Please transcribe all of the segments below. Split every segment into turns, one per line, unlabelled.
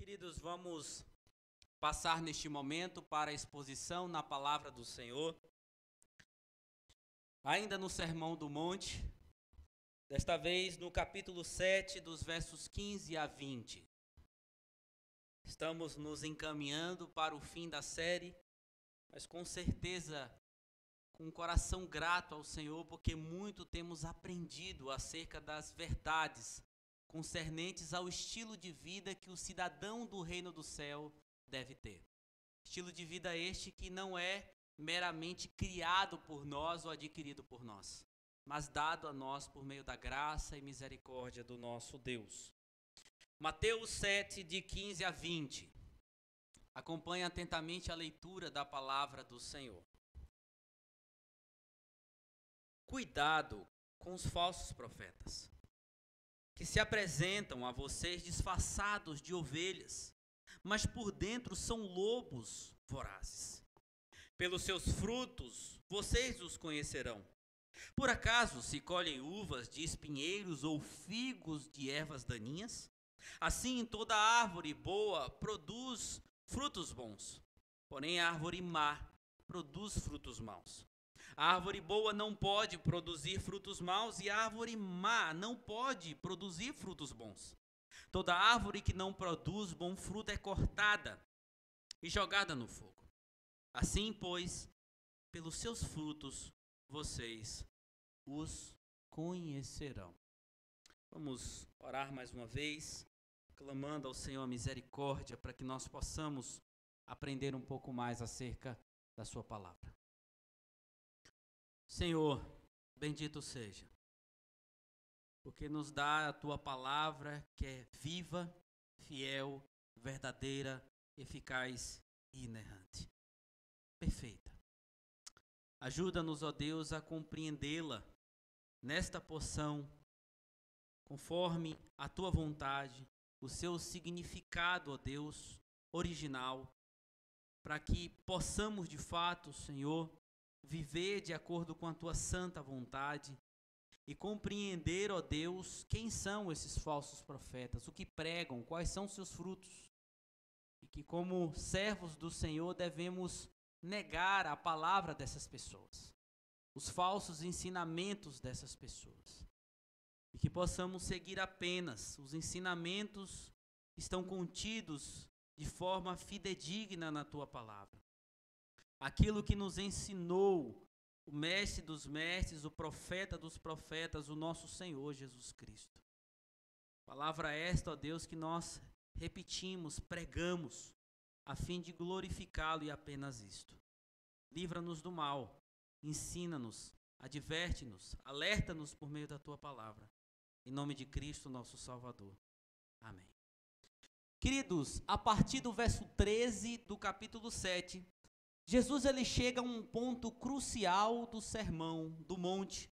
Queridos, vamos passar neste momento para a exposição na palavra do Senhor. Ainda no Sermão do Monte, desta vez no capítulo 7, dos versos 15 a 20. Estamos nos encaminhando para o fim da série, mas com certeza com um coração grato ao Senhor, porque muito temos aprendido acerca das verdades concernentes ao estilo de vida que o cidadão do reino do céu deve ter. Estilo de vida este que não é meramente criado por nós ou adquirido por nós, mas dado a nós por meio da graça e misericórdia do nosso Deus. Mateus 7, de 15 a 20. Acompanhe atentamente a leitura da palavra do Senhor. Cuidado com os falsos profetas, que se apresentam a vocês disfarçados de ovelhas, mas por dentro são lobos vorazes. Pelos seus frutos vocês os conhecerão. Por acaso se colhem uvas de espinheiros ou figos de ervas daninhas? Assim toda árvore boa produz frutos bons, porém a árvore má produz frutos maus. A árvore boa não pode produzir frutos maus e a árvore má não pode produzir frutos bons. Toda árvore que não produz bom fruto é cortada e jogada no fogo. Assim, pois, pelos seus frutos vocês os conhecerão. Vamos orar mais uma vez, clamando ao Senhor a misericórdia para que nós possamos aprender um pouco mais acerca da sua palavra. Senhor, bendito seja, porque nos dá a tua palavra que é viva, fiel, verdadeira, eficaz e inerrante. Perfeita. Ajuda-nos, ó Deus, a compreendê-la nesta porção, conforme a tua vontade, o seu significado, ó Deus, original, para que possamos de fato, Senhor, viver de acordo com a tua santa vontade e compreender, ó Deus, quem são esses falsos profetas, o que pregam, quais são seus frutos. E que como servos do Senhor devemos negar a palavra dessas pessoas, os falsos ensinamentos dessas pessoas. E que possamos seguir apenas os ensinamentos que estão contidos de forma fidedigna na tua palavra. Aquilo que nos ensinou o mestre dos mestres, o profeta dos profetas, o nosso Senhor Jesus Cristo. Palavra esta, ó Deus, que nós repetimos, pregamos, a fim de glorificá-lo e apenas isto. Livra-nos do mal, ensina-nos, adverte-nos, alerta-nos por meio da tua palavra. Em nome de Cristo, nosso Salvador. Amém. Queridos, a partir do verso 13 do capítulo 7, Jesus ele chega a um ponto crucial do sermão do monte,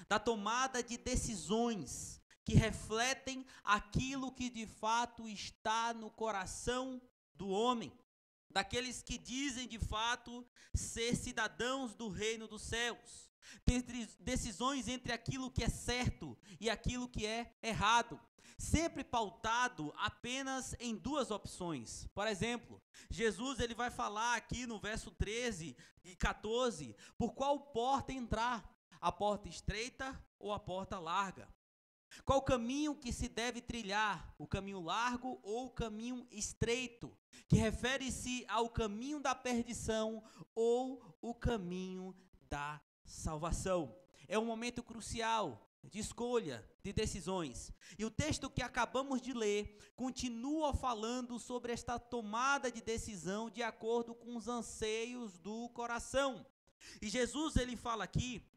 da tomada de decisões que refletem aquilo que de fato está no coração do homem, daqueles que dizem de fato ser cidadãos do reino dos céus. Tem decisões entre aquilo que é certo e aquilo que é errado, sempre pautado apenas em duas opções. Por exemplo, Jesus ele vai falar aqui no verso 13 e 14, por qual porta entrar, a porta estreita ou a porta larga? Qual caminho que se deve trilhar, o caminho largo ou o caminho estreito, que refere-se ao caminho da perdição ou o caminho da salvação? É um momento crucial de escolha, de decisões. E o texto que acabamos de ler continua falando sobre esta tomada de decisão de acordo com os anseios do coração. E Jesus ele fala aqui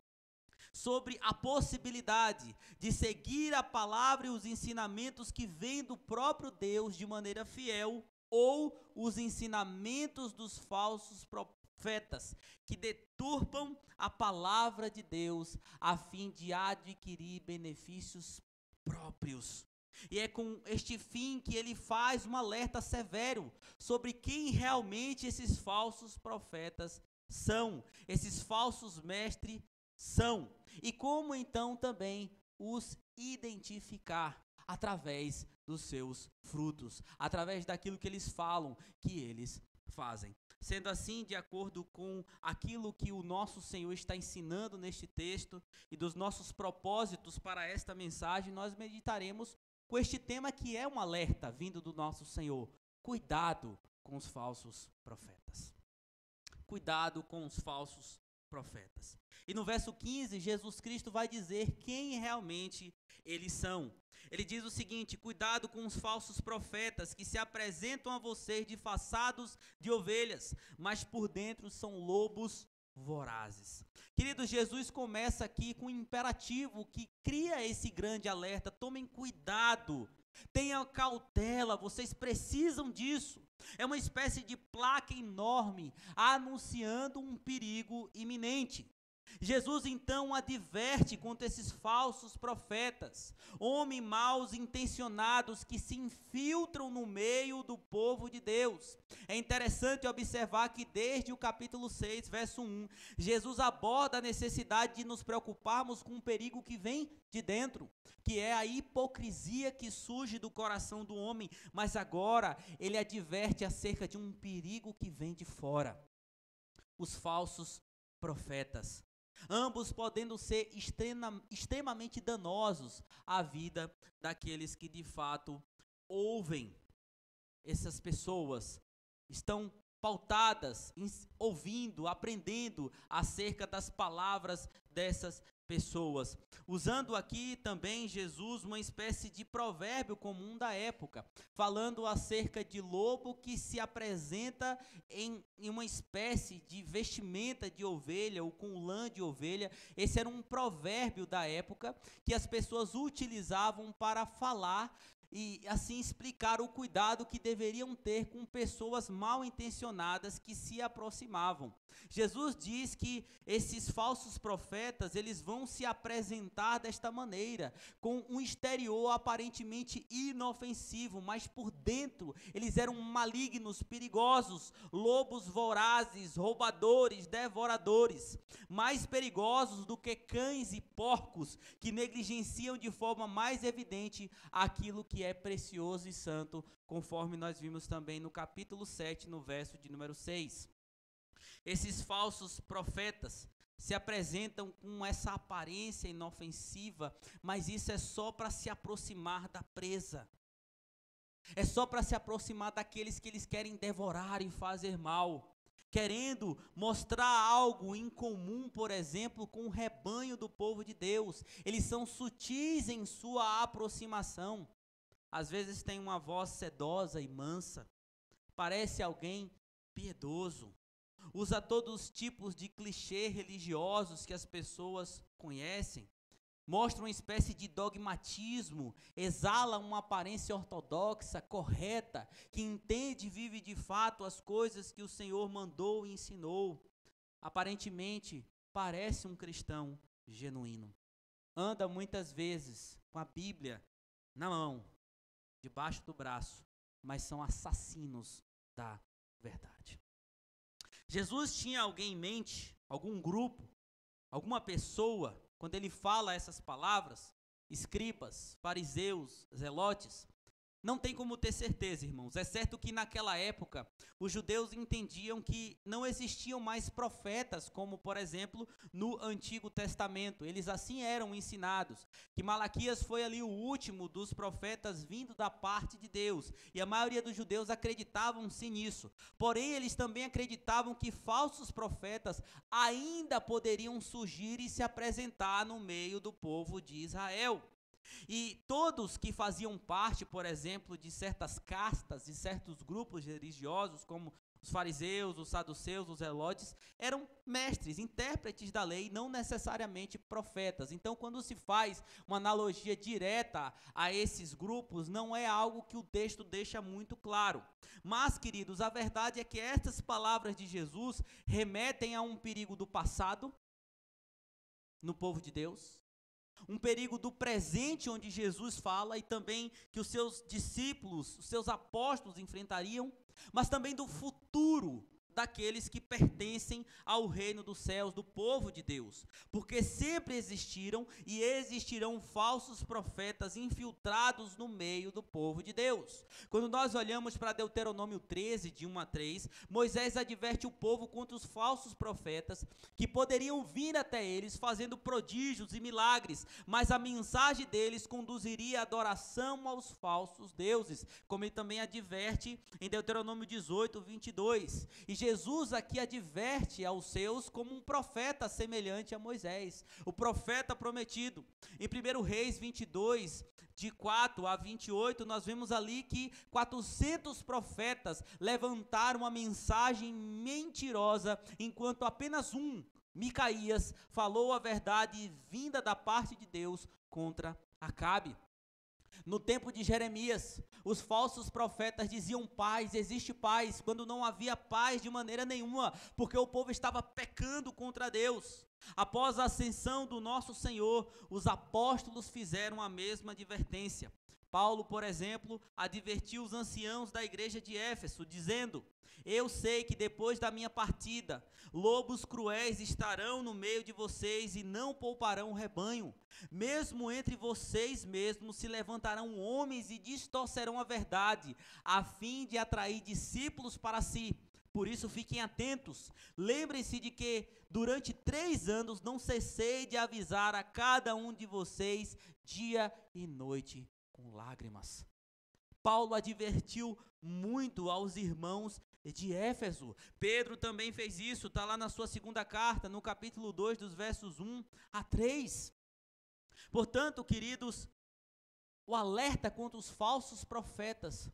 sobre a possibilidade de seguir a palavra e os ensinamentos que vêm do próprio Deus de maneira fiel, ou os ensinamentos dos falsos profetas, que deturpam a palavra de Deus a fim de adquirir benefícios próprios. E é com este fim que ele faz um alerta severo sobre quem realmente esses falsos profetas são, esses falsos mestres são, e como então também os identificar através dos seus frutos, através daquilo que eles falam, que eles fazem. Sendo assim, de acordo com aquilo que o nosso Senhor está ensinando neste texto e dos nossos propósitos para esta mensagem, nós meditaremos com este tema que é um alerta vindo do nosso Senhor. Cuidado com os falsos profetas. Cuidado com os falsos profetas. E no verso 15, Jesus Cristo vai dizer quem realmente eles são. Ele diz o seguinte: cuidado com os falsos profetas que se apresentam a vocês disfarçados de ovelhas, mas por dentro são lobos vorazes. Queridos, Jesus começa aqui com um imperativo que cria esse grande alerta. Tomem cuidado, tenham cautela, vocês precisam disso. É uma espécie de placa enorme anunciando um perigo iminente. Jesus então adverte contra esses falsos profetas, homens maus intencionados que se infiltram no meio do povo de Deus. É interessante observar que desde o capítulo 6, verso 1, Jesus aborda a necessidade de nos preocuparmos com um perigo que vem de dentro, que é a hipocrisia que surge do coração do homem, mas agora ele adverte acerca de um perigo que vem de fora. Os falsos profetas. Ambos podendo ser extremamente danosos à vida daqueles que de fato ouvem. Essas pessoas estão pautadas, ouvindo, aprendendo acerca das palavras dessas pessoas. Usando aqui também Jesus uma espécie de provérbio comum da época, falando acerca de lobo que se apresenta em uma espécie de vestimenta de ovelha ou com lã de ovelha. Esse era um provérbio da época que as pessoas utilizavam para falar e assim explicar o cuidado que deveriam ter com pessoas mal intencionadas que se aproximavam. Jesus diz que esses falsos profetas, eles vão se apresentar desta maneira, com um exterior aparentemente inofensivo, mas por dentro eles eram malignos, perigosos, lobos vorazes, roubadores, devoradores, mais perigosos do que cães e porcos que negligenciam de forma mais evidente aquilo que é precioso e santo, conforme nós vimos também no capítulo 7, no verso de número 6. Esses falsos profetas se apresentam com essa aparência inofensiva, mas isso é só para se aproximar da presa. É só para se aproximar daqueles que eles querem devorar e fazer mal, querendo mostrar algo em comum, por exemplo, com o rebanho do povo de Deus. Eles são sutis em sua aproximação. Às vezes tem uma voz sedosa e mansa, parece alguém piedoso, usa todos os tipos de clichês religiosos que as pessoas conhecem, mostra uma espécie de dogmatismo, exala uma aparência ortodoxa, correta, que entende e vive de fato as coisas que o Senhor mandou e ensinou. Aparentemente, parece um cristão genuíno. Anda muitas vezes com a Bíblia na mão, debaixo do braço, mas são assassinos da verdade. Jesus tinha alguém em mente, algum grupo, alguma pessoa, quando ele fala essas palavras, escribas, fariseus, zelotes. Não tem como ter certeza, irmãos. É certo que naquela época, os judeus entendiam que não existiam mais profetas, como, por exemplo, no Antigo Testamento. Eles assim eram ensinados, que Malaquias foi ali o último dos profetas vindo da parte de Deus. E a maioria dos judeus acreditavam sim nisso. Porém, eles também acreditavam que falsos profetas ainda poderiam surgir e se apresentar no meio do povo de Israel. E todos que faziam parte, por exemplo, de certas castas, de certos grupos religiosos, como os fariseus, os saduceus, os zelotes, eram mestres, intérpretes da lei, não necessariamente profetas. Então, quando se faz uma analogia direta a esses grupos, não é algo que o texto deixa muito claro. Mas, queridos, a verdade é que estas palavras de Jesus remetem a um perigo do passado no povo de Deus, um perigo do presente onde Jesus fala e também que os seus discípulos, os seus apóstolos enfrentariam, mas também do futuro daqueles que pertencem ao reino dos céus, do povo de Deus, porque sempre existiram e existirão falsos profetas infiltrados no meio do povo de Deus. Quando nós olhamos para Deuteronômio 13, de 1 a 3, Moisés adverte o povo contra os falsos profetas que poderiam vir até eles fazendo prodígios e milagres, mas a mensagem deles conduziria à adoração aos falsos deuses, como ele também adverte em Deuteronômio 18, 22. E Jesus aqui adverte aos seus como um profeta semelhante a Moisés, o profeta prometido. Em 1 Reis 22, de 4 a 28, nós vemos ali que 400 profetas levantaram uma mensagem mentirosa, enquanto apenas um, Micaías, falou a verdade vinda da parte de Deus contra Acabe. No tempo de Jeremias, os falsos profetas diziam paz, existe paz, quando não havia paz de maneira nenhuma, porque o povo estava pecando contra Deus. Após a ascensão do nosso Senhor, os apóstolos fizeram a mesma advertência. Paulo, por exemplo, advertiu os anciãos da igreja de Éfeso, dizendo: eu sei que depois da minha partida, lobos cruéis estarão no meio de vocês e não pouparão o rebanho. Mesmo entre vocês mesmos se levantarão homens e distorcerão a verdade, a fim de atrair discípulos para si. Por isso fiquem atentos. Lembrem-se de que durante 3 anos não cessei de avisar a cada um de vocês dia e noite com lágrimas. Paulo advertiu muito aos irmãos de Éfeso. Pedro também fez isso, está lá na sua segunda carta, no capítulo 2, dos versos 1 a 3. Portanto, queridos, o alerta contra os falsos profetas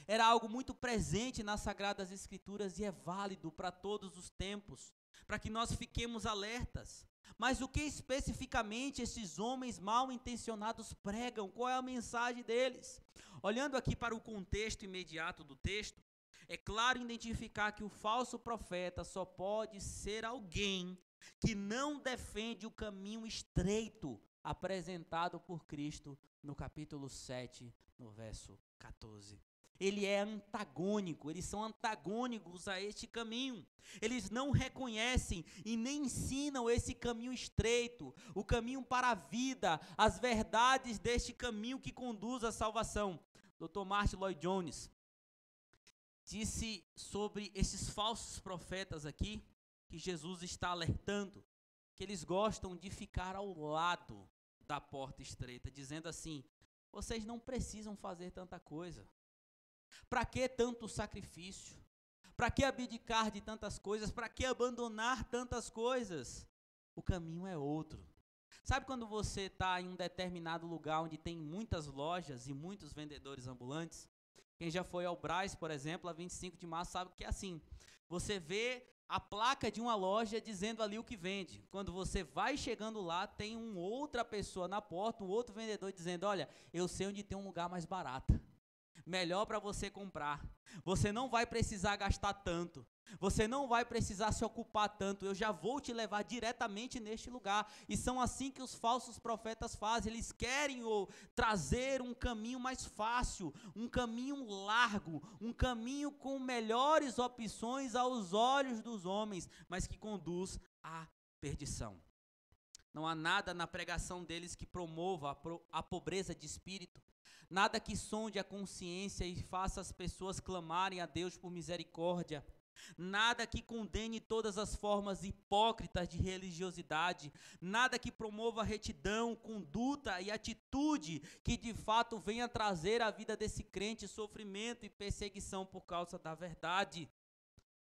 era algo muito presente nas Sagradas Escrituras e é válido para todos os tempos, para que nós fiquemos alertas. Mas o que especificamente esses homens mal intencionados pregam? Qual é a mensagem deles? Olhando aqui para o contexto imediato do texto, é claro identificar que o falso profeta só pode ser alguém que não defende o caminho estreito apresentado por Cristo no capítulo 7, no verso 14. Ele é antagônico, eles são antagônicos a este caminho. Eles não reconhecem e nem ensinam esse caminho estreito, o caminho para a vida, as verdades deste caminho que conduz à salvação. Dr. Martin Lloyd-Jones disse sobre esses falsos profetas aqui, que Jesus está alertando, que eles gostam de ficar ao lado da porta estreita, dizendo assim: vocês não precisam fazer tanta coisa. Para que tanto sacrifício? Para que abdicar de tantas coisas? Para que abandonar tantas coisas? O caminho é outro. Sabe quando você está em um determinado lugar onde tem muitas lojas e muitos vendedores ambulantes? Quem já foi ao Brás, por exemplo, a 25 de março, sabe que é assim. Você vê a placa de uma loja dizendo ali o que vende. Quando você vai chegando lá, tem uma outra pessoa na porta, um outro vendedor dizendo: olha, eu sei onde tem um lugar mais barato. Melhor para você comprar. Você não vai precisar gastar tanto. Você não vai precisar se ocupar tanto. Eu já vou te levar diretamente neste lugar. E são assim que os falsos profetas fazem. Eles querem trazer um caminho mais fácil, um caminho largo, um caminho com melhores opções aos olhos dos homens, mas que conduz à perdição. Não há nada na pregação deles que promova a pobreza de espírito. Nada que sonde a consciência e faça as pessoas clamarem a Deus por misericórdia. Nada que condene todas as formas hipócritas de religiosidade. Nada que promova retidão, conduta e atitude que de fato venha trazer à vida desse crente sofrimento e perseguição por causa da verdade.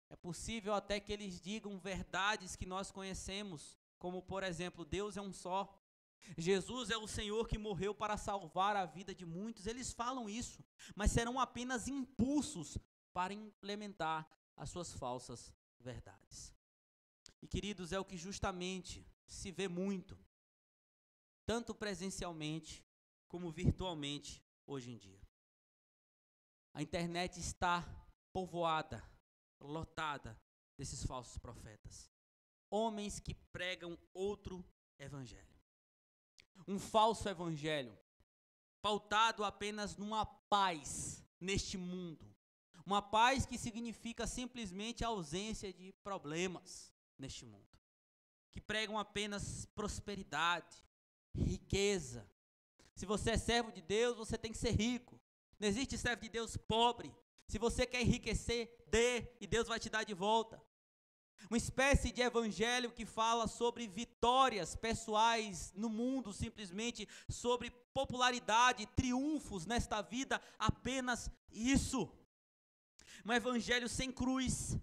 É possível até que eles digam verdades que nós conhecemos, como por exemplo, Deus é um só. Jesus é o Senhor que morreu para salvar a vida de muitos. Eles falam isso, mas serão apenas impulsos para implementar as suas falsas verdades. E queridos, é o que justamente se vê muito, tanto presencialmente como virtualmente hoje em dia. A internet está povoada, lotada desses falsos profetas. Homens que pregam outro evangelho. Um falso evangelho, pautado apenas numa paz neste mundo. Uma paz que significa simplesmente a ausência de problemas neste mundo. Que pregam apenas prosperidade, riqueza. Se você é servo de Deus, você tem que ser rico. Não existe servo de Deus pobre. Se você quer enriquecer, dê e Deus vai te dar de volta. Uma espécie de evangelho que fala sobre vitórias pessoais no mundo, simplesmente sobre popularidade, triunfos nesta vida, apenas isso. Um evangelho sem cruz,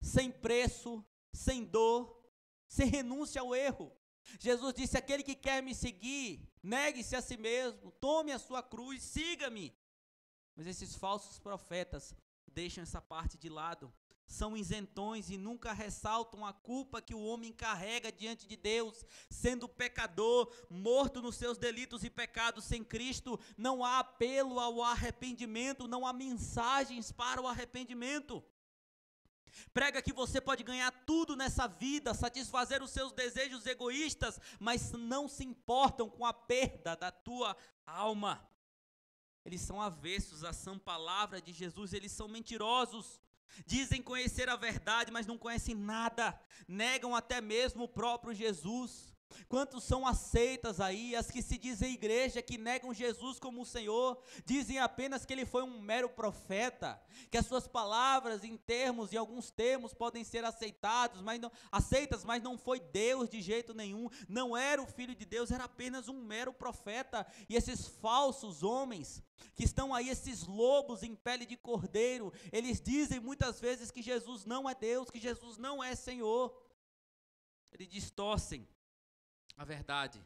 sem preço, sem dor, sem renúncia ao erro. Jesus disse: aquele que quer me seguir, negue-se a si mesmo, tome a sua cruz, siga-me. Mas esses falsos profetas deixam essa parte de lado. São isentões e nunca ressaltam a culpa que o homem carrega diante de Deus, sendo pecador, morto nos seus delitos e pecados. Sem Cristo não há apelo ao arrependimento, não há mensagens para o arrependimento. Prega que você pode ganhar tudo nessa vida, satisfazer os seus desejos egoístas, mas não se importam com a perda da tua alma. Eles são avessos à sã palavra de Jesus, eles são mentirosos. Dizem conhecer a verdade, mas não conhecem nada. Negam até mesmo o próprio Jesus. Quantos são as seitas aí, as que se dizem igreja, que negam Jesus como o Senhor, dizem apenas que ele foi um mero profeta, que as suas palavras em alguns termos podem ser aceitas, mas não foi Deus de jeito nenhum, não era o Filho de Deus, era apenas um mero profeta. E esses falsos homens, que estão aí, esses lobos em pele de cordeiro, eles dizem muitas vezes que Jesus não é Deus, que Jesus não é Senhor. Eles distorcem a verdade,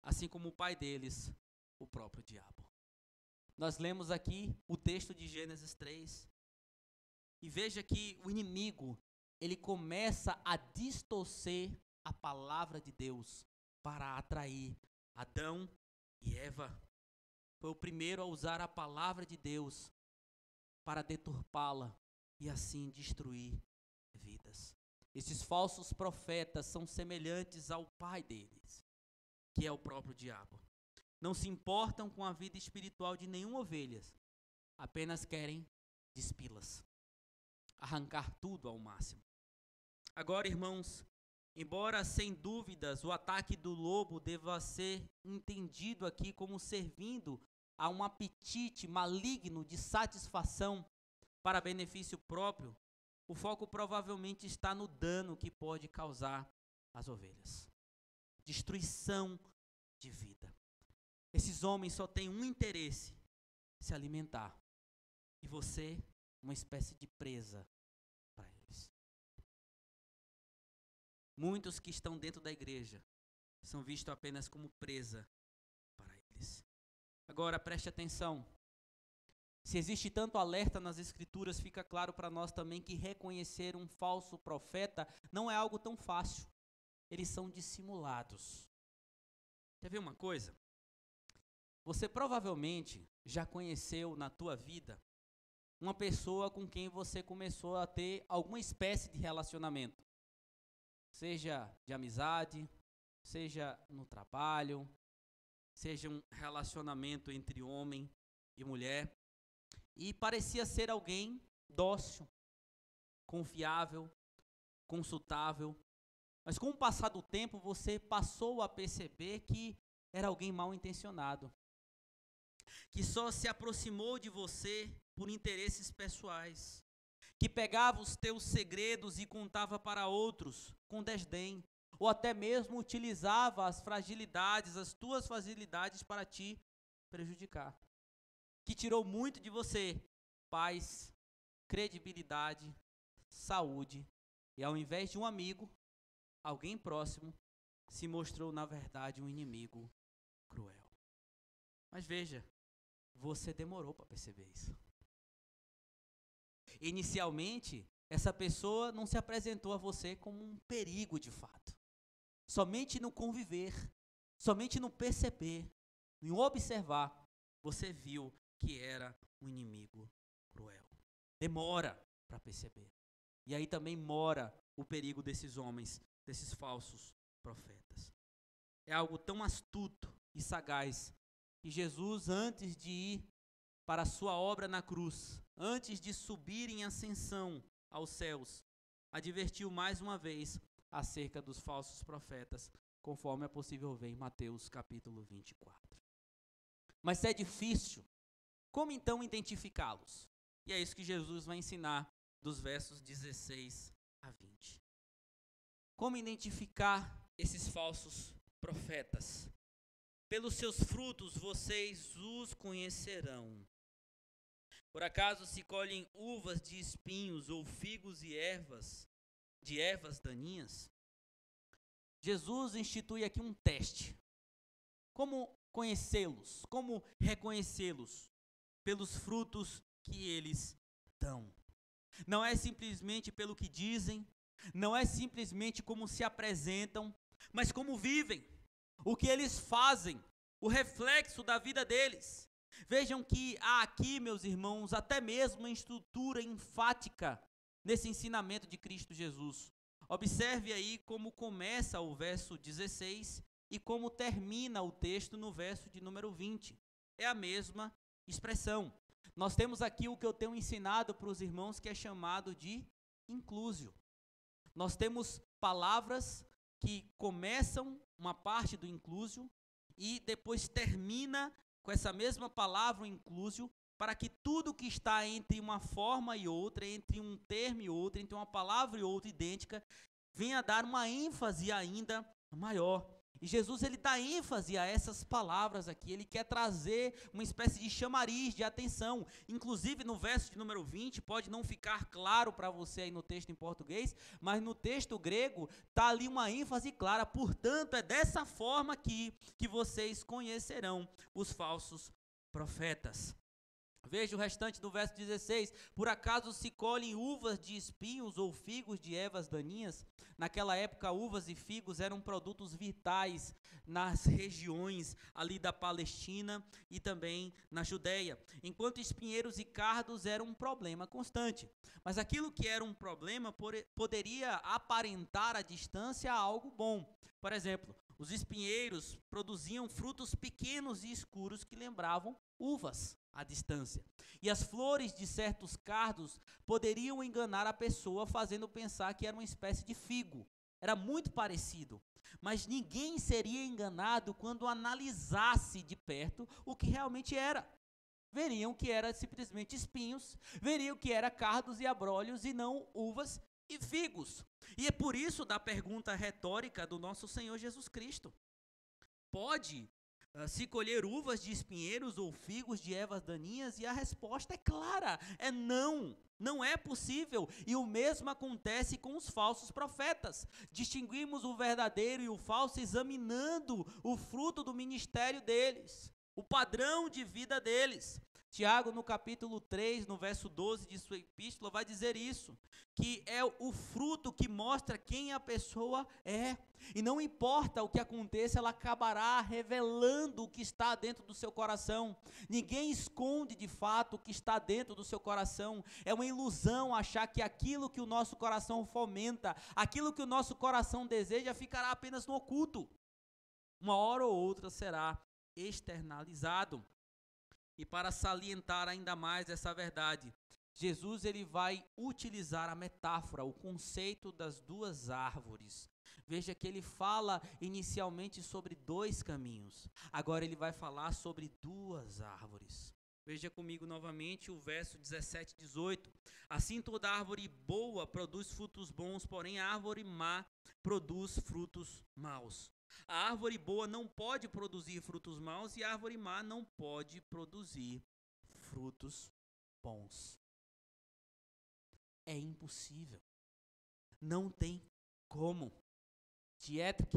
assim como o pai deles, o próprio diabo. Nós lemos aqui o texto de Gênesis 3, e veja que o inimigo, ele começa a distorcer a palavra de Deus para atrair Adão e Eva. Foi o primeiro a usar a palavra de Deus para deturpá-la e assim destruir vidas. Esses falsos profetas são semelhantes ao pai deles, que é o próprio diabo. Não se importam com a vida espiritual de nenhuma ovelha, apenas querem despi-las, arrancar tudo ao máximo. Agora, irmãos, embora sem dúvidas o ataque do lobo deva ser entendido aqui como servindo a um apetite maligno de satisfação para benefício próprio, o foco provavelmente está no dano que pode causar às ovelhas. Destruição de vida. Esses homens só têm um interesse: se alimentar. E você, uma espécie de presa para eles. Muitos que estão dentro da igreja são vistos apenas como presa para eles. Agora, preste atenção. Se existe tanto alerta nas Escrituras, fica claro para nós também que reconhecer um falso profeta não é algo tão fácil. Eles são dissimulados. Quer ver uma coisa? Você provavelmente já conheceu na tua vida uma pessoa com quem você começou a ter alguma espécie de relacionamento. Seja de amizade, seja no trabalho, seja um relacionamento entre homem e mulher. E parecia ser alguém dócil, confiável, consultável. Mas com o passar do tempo, você passou a perceber que era alguém mal intencionado, que só se aproximou de você por interesses pessoais, que pegava os teus segredos e contava para outros com desdém, ou até mesmo utilizava as tuas fragilidades para te prejudicar. Que tirou muito de você, paz, credibilidade, saúde, e ao invés de um amigo, alguém próximo, se mostrou na verdade um inimigo cruel. Mas veja, você demorou para perceber isso. Inicialmente, essa pessoa não se apresentou a você como um perigo de fato. Somente no conviver, somente no perceber, em observar, você viu que era um inimigo cruel. Demora para perceber. E aí também mora o perigo desses homens, desses falsos profetas. É algo tão astuto e sagaz que Jesus, antes de ir para a sua obra na cruz, antes de subir em ascensão aos céus, advertiu mais uma vez acerca dos falsos profetas, conforme é possível ver em Mateus capítulo 24. Mas se é difícil, como então identificá-los? E é isso que Jesus vai ensinar dos versos 16 a 20. Como identificar esses falsos profetas? Pelos seus frutos vocês os conhecerão. Por acaso se colhem uvas de espinhos ou figos e ervas daninhas? Jesus institui aqui um teste. Como conhecê-los? Como reconhecê-los? Pelos frutos que eles dão. Não é simplesmente pelo que dizem, não é simplesmente como se apresentam, mas como vivem, o que eles fazem, o reflexo da vida deles. Vejam que há aqui, meus irmãos, até mesmo uma estrutura enfática nesse ensinamento de Cristo Jesus. Observe aí como começa o verso 16 e como termina o texto no verso de número 20. É a mesma expressão. Nós temos aqui o que eu tenho ensinado para os irmãos, que é chamado de inclusio. Nós temos palavras que começam uma parte do inclusio e depois termina com essa mesma palavra, o inclusio, para que tudo que está entre uma forma e outra, entre um termo e outro, entre uma palavra e outra idêntica, venha dar uma ênfase ainda maior. E Jesus, ele dá ênfase a essas palavras aqui, ele quer trazer uma espécie de chamariz de atenção. Inclusive no verso de número 20, pode não ficar claro para você aí no texto em português, mas no texto grego está ali uma ênfase clara. Portanto, é dessa forma aqui que vocês conhecerão os falsos profetas. Veja o restante do verso 16. Por acaso se colhem uvas de espinhos ou figos de ervas daninhas? Naquela época, uvas e figos eram produtos vitais nas regiões ali da Palestina e também na Judeia, enquanto espinheiros e cardos eram um problema constante. Mas aquilo que era um problema poderia aparentar à distância algo bom. Por exemplo, os espinheiros produziam frutos pequenos e escuros que lembravam uvas à distância. E as flores de certos cardos poderiam enganar a pessoa, fazendo pensar que era uma espécie de figo. Era muito parecido. Mas ninguém seria enganado quando analisasse de perto o que realmente era. Veriam que era simplesmente espinhos, veriam que era cardos e abrolhos e não uvas e figos. E é por isso da pergunta retórica do nosso Senhor Jesus Cristo. Pode se colher uvas de espinheiros ou figos de ervas daninhas? E a resposta é clara, é não. Não é possível. E o mesmo acontece com os falsos profetas. Distinguimos o verdadeiro e o falso examinando o fruto do ministério deles, o padrão de vida deles. Tiago, no capítulo 3, no verso 12 de sua epístola, vai dizer isso, que é o fruto que mostra quem a pessoa é. E não importa o que aconteça, ela acabará revelando o que está dentro do seu coração. Ninguém esconde de fato o que está dentro do seu coração. É uma ilusão achar que aquilo que o nosso coração fomenta, aquilo que o nosso coração deseja, ficará apenas no oculto. Uma hora ou outra será externalizado. E para salientar ainda mais essa verdade, Jesus ele vai utilizar a metáfora, o conceito das duas árvores. Veja que ele fala inicialmente sobre dois caminhos. Agora ele vai falar sobre duas árvores. Veja comigo novamente o verso 17 e 18. Assim toda árvore boa produz frutos bons, porém a árvore má produz frutos maus. A árvore boa não pode produzir frutos maus e a árvore má não pode produzir frutos bons. É impossível. Não tem como. Dietrich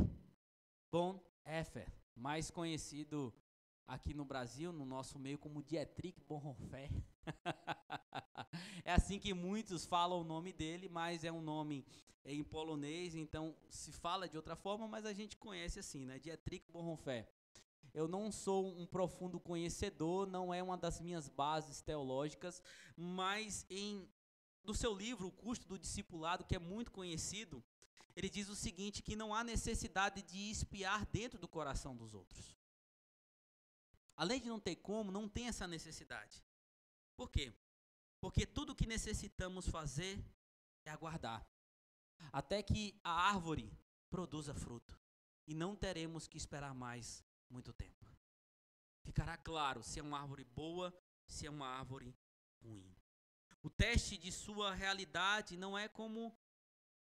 Bonhoeffer, mais conhecido aqui no Brasil, no nosso meio, como Dietrich Bonhoeffer. É assim que muitos falam o nome dele, mas é um nome em polonês, então se fala de outra forma, mas a gente conhece assim, né? Dietrich Bonhoeffer. Eu não sou um profundo conhecedor, não é uma das minhas bases teológicas, mas no seu livro, O Custo do Discipulado, que é muito conhecido, ele diz o seguinte, que não há necessidade de espiar dentro do coração dos outros. Além de não ter como, não tem essa necessidade. Por quê? Porque tudo que necessitamos fazer é aguardar, até que a árvore produza fruto. E não teremos que esperar mais muito tempo. Ficará claro se é uma árvore boa, se é uma árvore ruim. O teste de sua realidade não é como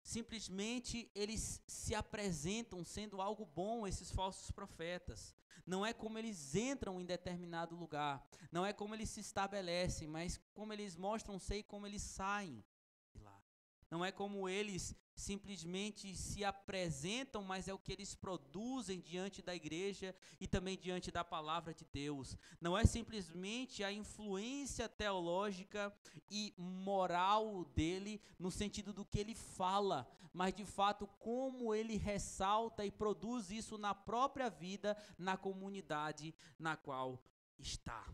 simplesmente eles se apresentam sendo algo bom, esses falsos profetas. Não é como eles entram em determinado lugar. Não é como eles se estabelecem, mas como eles mostram ser e como eles saem de lá. Não é como eles simplesmente se apresentam, mas é o que eles produzem diante da igreja e também diante da palavra de Deus. Não é simplesmente a influência teológica e moral dele no sentido do que ele fala, mas de fato como ele ressalta e produz isso na própria vida, na comunidade na qual está.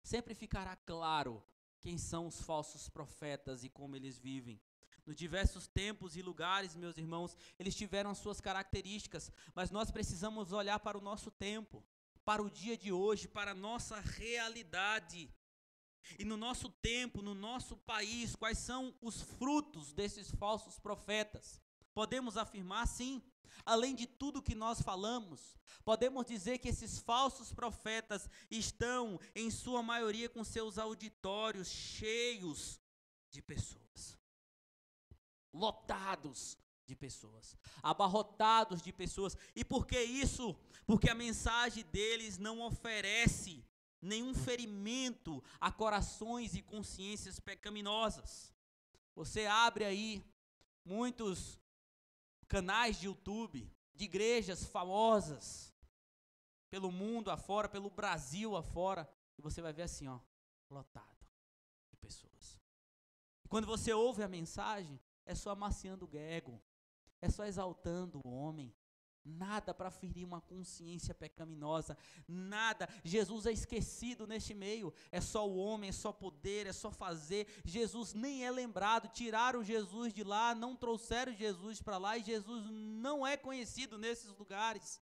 Sempre ficará claro quem são os falsos profetas e como eles vivem. Nos diversos tempos e lugares, meus irmãos, eles tiveram as suas características, mas nós precisamos olhar para o nosso tempo, para o dia de hoje, para a nossa realidade. E no nosso tempo, no nosso país, quais são os frutos desses falsos profetas? Podemos afirmar, sim, além de tudo que nós falamos, podemos dizer que esses falsos profetas estão, em sua maioria, com seus auditórios cheios de pessoas. Lotados de pessoas, abarrotados de pessoas. E por que isso? Porque a mensagem deles não oferece nenhum ferimento a corações e consciências pecaminosas. Você abre aí muitos canais de YouTube, de igrejas famosas, pelo mundo afora, pelo Brasil afora, e você vai ver assim, ó, lotado de pessoas. E quando você ouve a mensagem, é só amaciando o ego, é só exaltando o homem, nada para ferir uma consciência pecaminosa, nada. Jesus é esquecido neste meio, é só o homem, é só poder, é só fazer. Jesus nem é lembrado, tiraram Jesus de lá, não trouxeram Jesus para lá, e Jesus não é conhecido nesses lugares.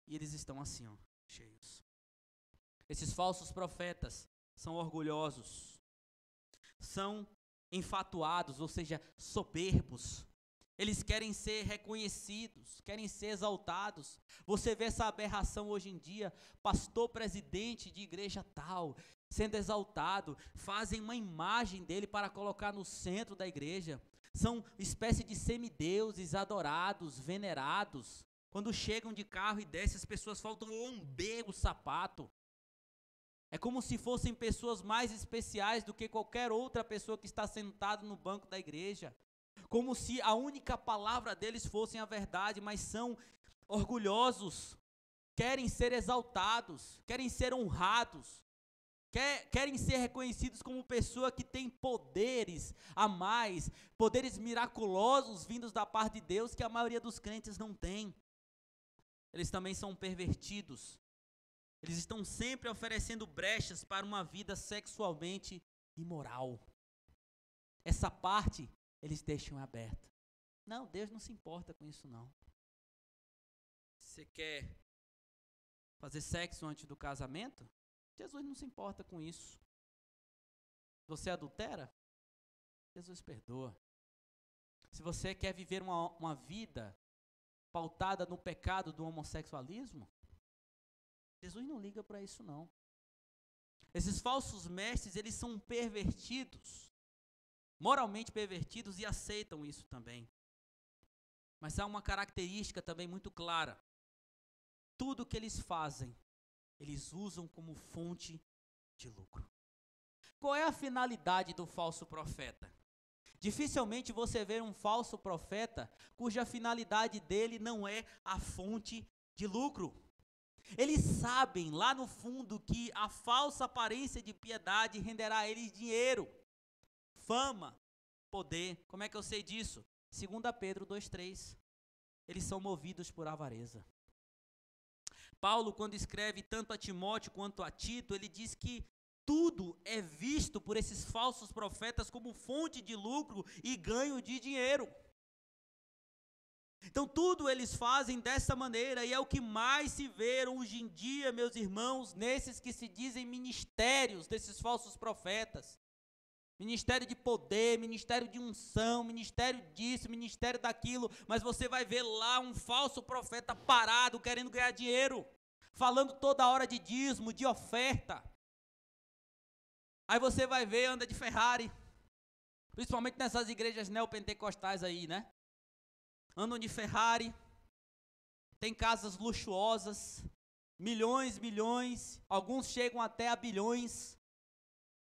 E eles estão assim, ó, cheios. Esses falsos profetas são orgulhosos, são enfatuados, ou seja, soberbos. Eles querem ser reconhecidos, querem ser exaltados. Você vê essa aberração hoje em dia, pastor presidente de igreja tal, sendo exaltado, fazem uma imagem dele para colocar no centro da igreja. São espécie de semideuses adorados, venerados. Quando chegam de carro e descem, as pessoas faltam lamber o sapato. É como se fossem pessoas mais especiais do que qualquer outra pessoa que está sentada no banco da igreja. Como se a única palavra deles fosse a verdade, mas são orgulhosos, querem ser exaltados, querem ser honrados, querem ser reconhecidos como pessoa que tem poderes a mais, poderes miraculosos vindos da parte de Deus que a maioria dos crentes não tem. Eles também são pervertidos. Eles estão sempre oferecendo brechas para uma vida sexualmente imoral. Essa parte eles deixam aberta. Não, Deus não se importa com isso não. Você quer fazer sexo antes do casamento? Jesus não se importa com isso. Você adultera? Jesus perdoa. Se você quer viver uma vida pautada no pecado do homossexualismo, Jesus não liga para isso não. Esses falsos mestres, eles são pervertidos, moralmente pervertidos, e aceitam isso também. Mas há uma característica também muito clara. Tudo que eles fazem, eles usam como fonte de lucro. Qual é a finalidade do falso profeta? Dificilmente você vê um falso profeta cuja finalidade dele não é a fonte de lucro. Eles sabem lá no fundo que a falsa aparência de piedade renderá a eles dinheiro, fama, poder. Como é que eu sei disso? 2 Pedro 2,3. Eles são movidos por avareza. Paulo, quando escreve tanto a Timóteo quanto a Tito, ele diz que tudo é visto por esses falsos profetas como fonte de lucro e ganho de dinheiro. Então tudo eles fazem dessa maneira, e é o que mais se vê hoje em dia, meus irmãos, nesses que se dizem ministérios desses falsos profetas. Ministério de poder, ministério de unção, ministério disso, ministério daquilo, mas você vai ver lá um falso profeta parado, querendo ganhar dinheiro, falando toda hora de dízimo, de oferta. Aí você vai ver, anda de Ferrari, principalmente nessas igrejas neopentecostais aí, né? Andam de Ferrari, tem casas luxuosas, milhões, alguns chegam até a bilhões,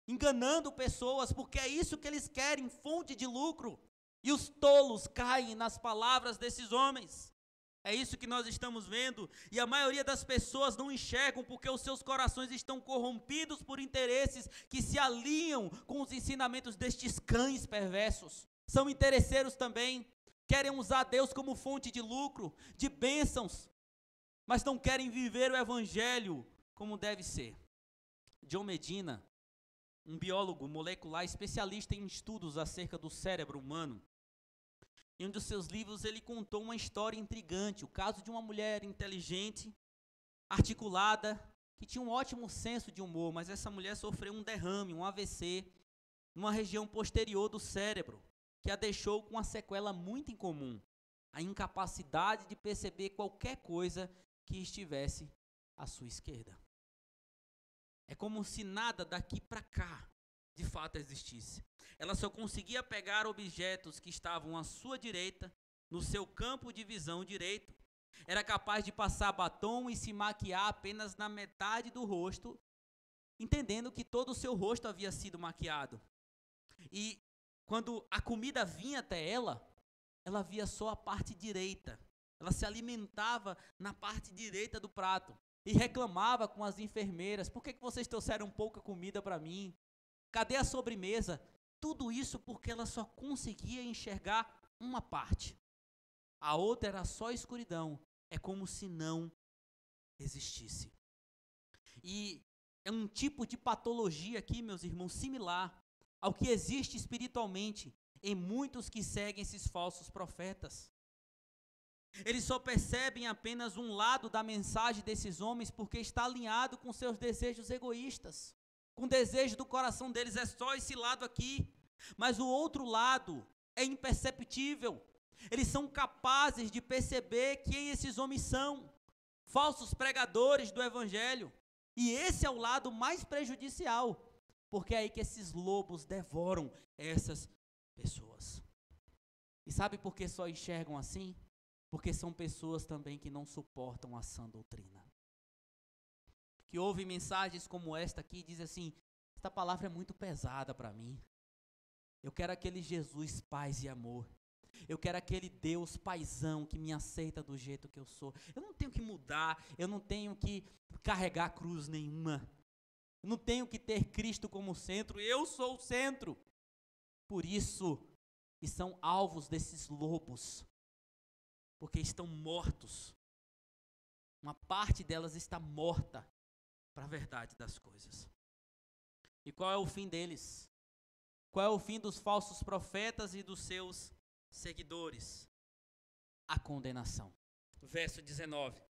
enganando pessoas, porque é isso que eles querem, fonte de lucro, e os tolos caem nas palavras desses homens. É isso que nós estamos vendo, e a maioria das pessoas não enxergam porque os seus corações estão corrompidos por interesses que se alinham com os ensinamentos destes cães perversos. São interesseiros também, querem usar Deus como fonte de lucro, de bênçãos, mas não querem viver o evangelho como deve ser. John Medina, um biólogo molecular especialista em estudos acerca do cérebro humano, em um dos seus livros ele contou uma história intrigante, o caso de uma mulher inteligente, articulada, que tinha um ótimo senso de humor, mas essa mulher sofreu um derrame, um AVC, numa região posterior do cérebro, que a deixou com uma sequela muito incomum, a incapacidade de perceber qualquer coisa que estivesse à sua esquerda. É como se nada daqui para cá, de fato, existisse. Ela só conseguia pegar objetos que estavam à sua direita, no seu campo de visão direito. Era capaz de passar batom e se maquiar apenas na metade do rosto, entendendo que todo o seu rosto havia sido maquiado. E quando a comida vinha até ela, ela via só a parte direita. Ela se alimentava na parte direita do prato e reclamava com as enfermeiras: por que vocês trouxeram pouca comida para mim? Cadê a sobremesa? Tudo isso porque ela só conseguia enxergar uma parte. A outra era só escuridão. É como se não existisse. E é um tipo de patologia aqui, meus irmãos, similar ao que existe espiritualmente em muitos que seguem esses falsos profetas. Eles só percebem apenas um lado da mensagem desses homens porque está alinhado com seus desejos egoístas. Com o desejo do coração deles é só esse lado aqui. Mas o outro lado é imperceptível. Eles são capazes de perceber quem esses homens são. Falsos pregadores do evangelho. E esse é o lado mais prejudicial. Porque é aí que esses lobos devoram essas pessoas. E sabe por que só enxergam assim? Porque são pessoas também que não suportam a sã doutrina. Que ouvem mensagens como esta aqui e dizem assim: esta palavra é muito pesada para mim. Eu quero aquele Jesus paz e amor. Eu quero aquele Deus paizão que me aceita do jeito que eu sou. Eu não tenho que mudar, eu não tenho que carregar cruz nenhuma. Eu não tenho que ter Cristo como centro, eu sou o centro. Por isso, que são alvos desses lobos, porque estão mortos. Uma parte delas está morta para a verdade das coisas. E qual é o fim deles? Qual é o fim dos falsos profetas e dos seus seguidores? A condenação. Verso 19.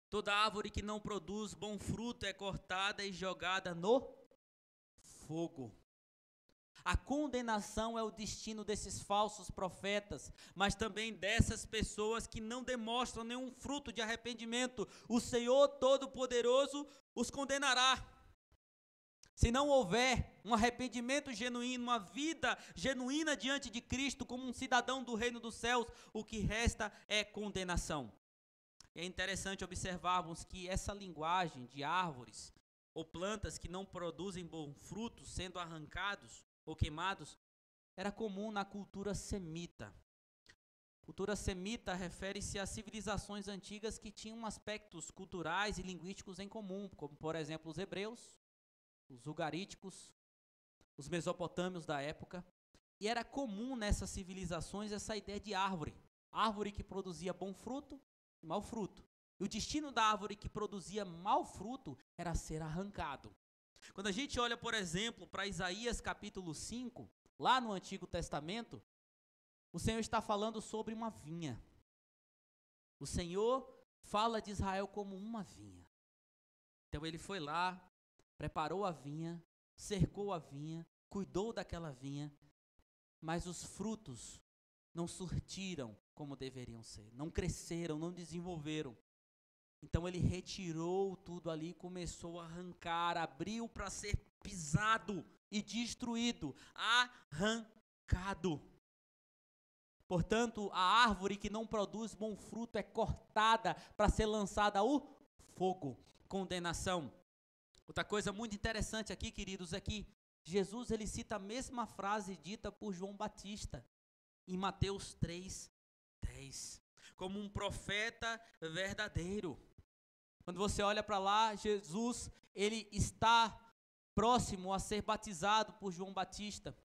Toda árvore que não produz bom fruto é cortada e jogada no fogo. A condenação é o destino desses falsos profetas, mas também dessas pessoas que não demonstram nenhum fruto de arrependimento. O Senhor Todo-Poderoso os condenará. Se não houver um arrependimento genuíno, uma vida genuína diante de Cristo, como um cidadão do reino dos céus, o que resta é condenação. É interessante observarmos que essa linguagem de árvores ou plantas que não produzem bom fruto, sendo arrancados ou queimados, era comum na cultura semita. Cultura semita refere-se a civilizações antigas que tinham aspectos culturais e linguísticos em comum, como por exemplo os hebreus, os ugaríticos, os mesopotâmios da época. E era comum nessas civilizações essa ideia de árvore. Árvore que produzia bom fruto e mau fruto. E o destino da árvore que produzia mau fruto era ser arrancado. Quando a gente olha, por exemplo, para Isaías capítulo 5, lá no Antigo Testamento, o Senhor está falando sobre uma vinha. O Senhor fala de Israel como uma vinha. Então ele foi lá, preparou a vinha, cercou a vinha, cuidou daquela vinha, mas os frutos não surtiram como deveriam ser, não cresceram, não desenvolveram. Então ele retirou tudo ali, começou a arrancar, abriu para ser pisado e destruído, arrancado. Portanto, a árvore que não produz bom fruto é cortada para ser lançada ao fogo, condenação. Outra coisa muito interessante aqui, queridos, é que Jesus ele cita a mesma frase dita por João Batista em Mateus 3:10, como um profeta verdadeiro. Quando você olha para lá, Jesus, ele está próximo a ser batizado por João Batista.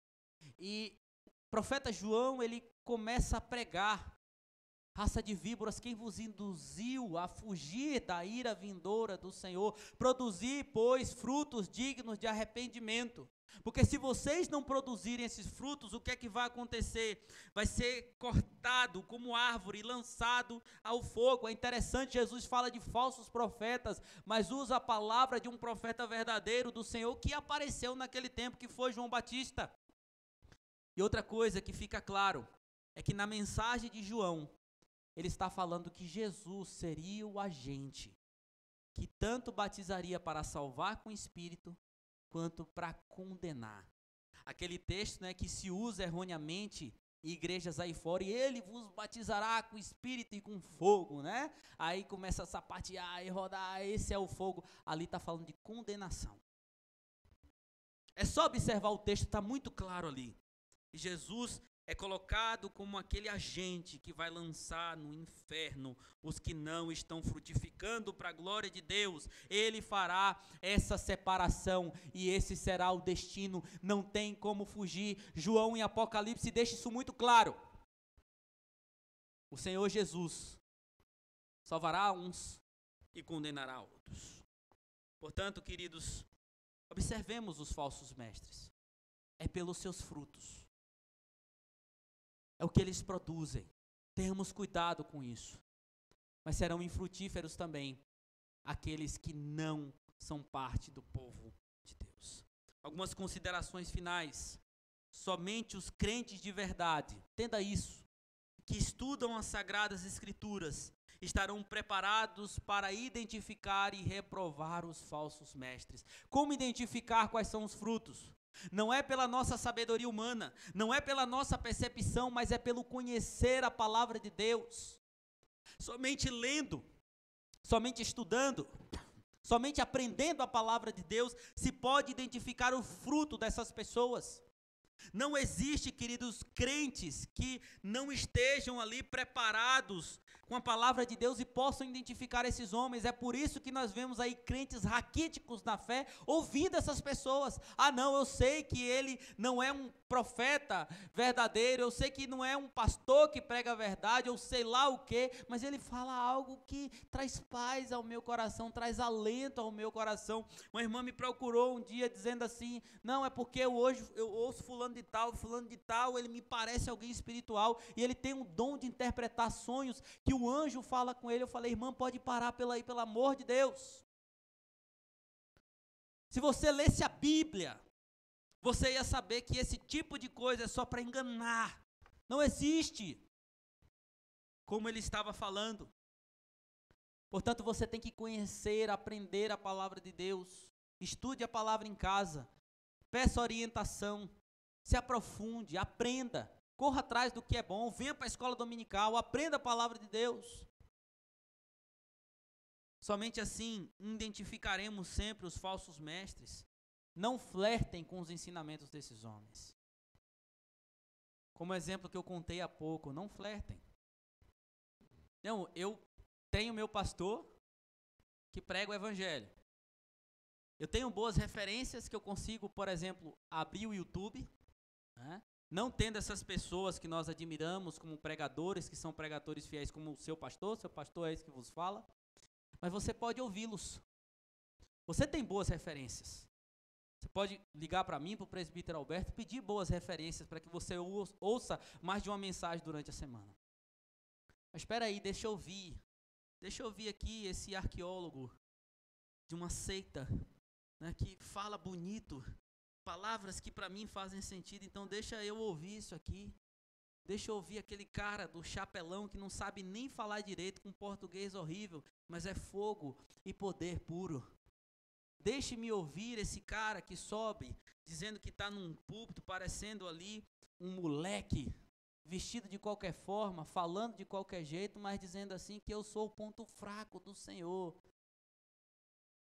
E o profeta João, ele começa a pregar: raça de víboras, quem vos induziu a fugir da ira vindoura do Senhor? Produzir, pois, frutos dignos de arrependimento. Porque se vocês não produzirem esses frutos, o que é que vai acontecer? Vai ser cortado como árvore e lançado ao fogo. É interessante, Jesus fala de falsos profetas, mas usa a palavra de um profeta verdadeiro do Senhor que apareceu naquele tempo, que foi João Batista. E outra coisa que fica claro, é que na mensagem de João, ele está falando que Jesus seria o agente que tanto batizaria para salvar com o Espírito, quanto para condenar. Aquele texto, né, que se usa erroneamente em igrejas aí fora, e ele vos batizará com Espírito e com fogo, né? Aí começa a sapatear e rodar, esse é o fogo. Ali está falando de condenação. É só observar o texto, está muito claro ali. E Jesus é colocado como aquele agente que vai lançar no inferno os que não estão frutificando para a glória de Deus. Ele fará essa separação e esse será o destino, não tem como fugir. João em Apocalipse deixa isso muito claro. O Senhor Jesus salvará uns e condenará outros. Portanto, queridos, observemos os falsos mestres. É pelos seus frutos. É o que eles produzem. Tenhamos cuidado com isso. Mas serão infrutíferos também aqueles que não são parte do povo de Deus. Algumas considerações finais. Somente os crentes de verdade, entenda isso, que estudam as Sagradas Escrituras, estarão preparados para identificar e reprovar os falsos mestres. Como identificar quais são os frutos? Não é pela nossa sabedoria humana, não é pela nossa percepção, mas é pelo conhecer a palavra de Deus. Somente lendo, somente estudando, somente aprendendo a palavra de Deus, se pode identificar o fruto dessas pessoas. Não existe, queridos, crentes que não estejam ali preparados com a palavra de Deus e possam identificar esses homens. É por isso que nós vemos aí crentes raquíticos na fé, ouvindo essas pessoas. Ah não, eu sei que ele não é um profeta verdadeiro, eu sei que não é um pastor que prega a verdade, eu sei lá o que, mas ele fala algo que traz paz ao meu coração, traz alento ao meu coração. Uma irmã me procurou um dia dizendo assim: não, é porque hoje eu ouço fulano de tal, ele me parece alguém espiritual, e ele tem um dom de interpretar sonhos, que o anjo fala com ele. Eu falei: irmã, pode parar aí, pelo amor de Deus. Se você lesse a Bíblia, você ia saber que esse tipo de coisa é só para enganar. Não existe. Como ele estava falando. Portanto, você tem que conhecer, aprender a palavra de Deus. Estude a palavra em casa. Peça orientação. Se aprofunde, aprenda. Corra atrás do que é bom. Venha para a escola dominical. Aprenda a palavra de Deus. Somente assim identificaremos sempre os falsos mestres. Não flertem com os ensinamentos desses homens. Como exemplo que eu contei há pouco, não flertem. Não, eu tenho meu pastor que prega o evangelho. Eu tenho boas referências que eu consigo, por exemplo, abrir o YouTube, né? Não tendo essas pessoas que nós admiramos como pregadores, que são pregadores fiéis como o seu pastor é esse que vos fala, mas você pode ouvi-los. Você tem boas referências. Você pode ligar para mim, para o presbítero Alberto, e pedir boas referências para que você ouça mais de uma mensagem durante a semana. Mas espera aí, deixa eu ouvir. Deixa eu ouvir aqui esse arqueólogo de uma seita, né, que fala bonito, palavras que para mim fazem sentido, então deixa eu ouvir isso aqui. Deixa eu ouvir aquele cara do chapelão que não sabe nem falar direito, com português horrível, mas é fogo e poder puro. Deixe-me ouvir esse cara que sobe, dizendo que está num púlpito, parecendo ali um moleque, vestido de qualquer forma, falando de qualquer jeito, mas dizendo assim que eu sou o ponto fraco do Senhor.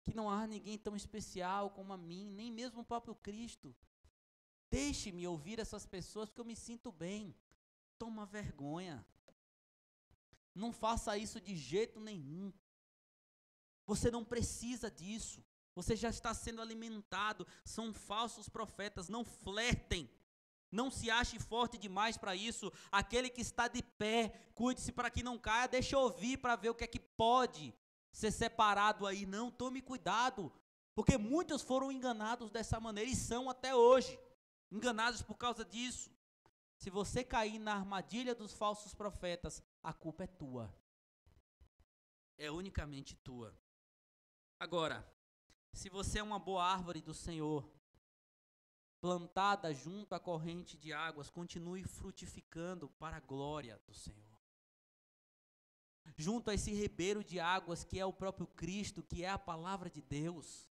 Que não há ninguém tão especial como a mim, nem mesmo o próprio Cristo. Deixe-me ouvir essas pessoas, porque eu me sinto bem. Toma vergonha. Não faça isso de jeito nenhum. Você não precisa disso. Você já está sendo alimentado. São falsos profetas. Não flertem. Não se ache forte demais para isso. Aquele que está de pé, cuide-se para que não caia. Deixa eu ouvir para ver o que é que pode ser separado aí. Não, tome cuidado. Porque muitos foram enganados dessa maneira e são até hoje. Enganados por causa disso. Se você cair na armadilha dos falsos profetas, a culpa é tua. É unicamente tua. Agora, se você é uma boa árvore do Senhor, plantada junto à corrente de águas, continue frutificando para a glória do Senhor. Junto a esse ribeiro de águas que é o próprio Cristo, que é a palavra de Deus.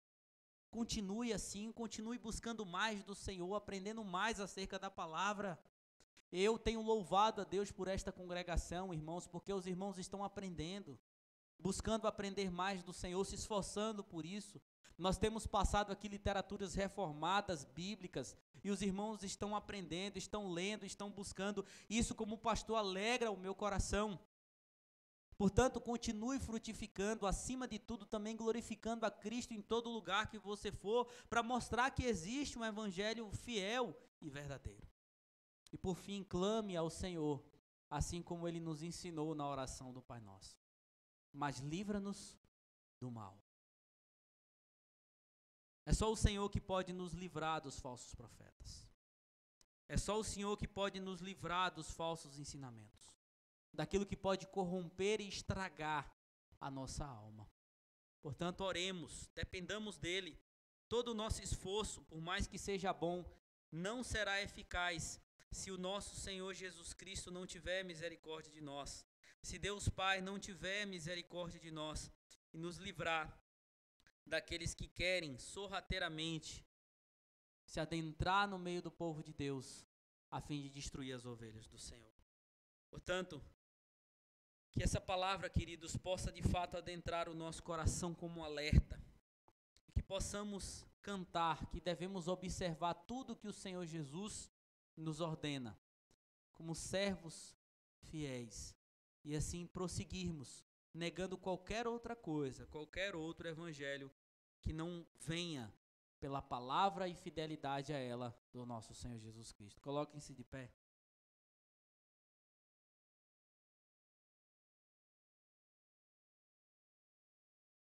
Continue assim, continue buscando mais do Senhor, aprendendo mais acerca da palavra. Eu tenho louvado a Deus por esta congregação, irmãos, porque os irmãos estão aprendendo, buscando aprender mais do Senhor, se esforçando por isso. Nós temos passado aqui literaturas reformadas, bíblicas, e os irmãos estão aprendendo, estão lendo, estão buscando. Isso, como pastor, alegra o meu coração. Portanto, continue frutificando, acima de tudo também glorificando a Cristo em todo lugar que você for, para mostrar que existe um evangelho fiel e verdadeiro. E por fim, clame ao Senhor, assim como Ele nos ensinou na oração do Pai Nosso. Mas livra-nos do mal. É só o Senhor que pode nos livrar dos falsos profetas. É só o Senhor que pode nos livrar dos falsos ensinamentos. Daquilo que pode corromper e estragar a nossa alma. Portanto, oremos, dependamos dEle. Todo o nosso esforço, por mais que seja bom, não será eficaz se o nosso Senhor Jesus Cristo não tiver misericórdia de nós, se Deus Pai não tiver misericórdia de nós e nos livrar daqueles que querem sorrateiramente se adentrar no meio do povo de Deus, a fim de destruir as ovelhas do Senhor. Portanto, que essa palavra, queridos, possa de fato adentrar o nosso coração como um alerta, e que possamos cantar, que devemos observar tudo que o Senhor Jesus nos ordena, como servos fiéis, e assim prosseguirmos, negando qualquer outra coisa, qualquer outro evangelho que não venha pela palavra e fidelidade a ela do nosso Senhor Jesus Cristo. Coloquem-se de pé.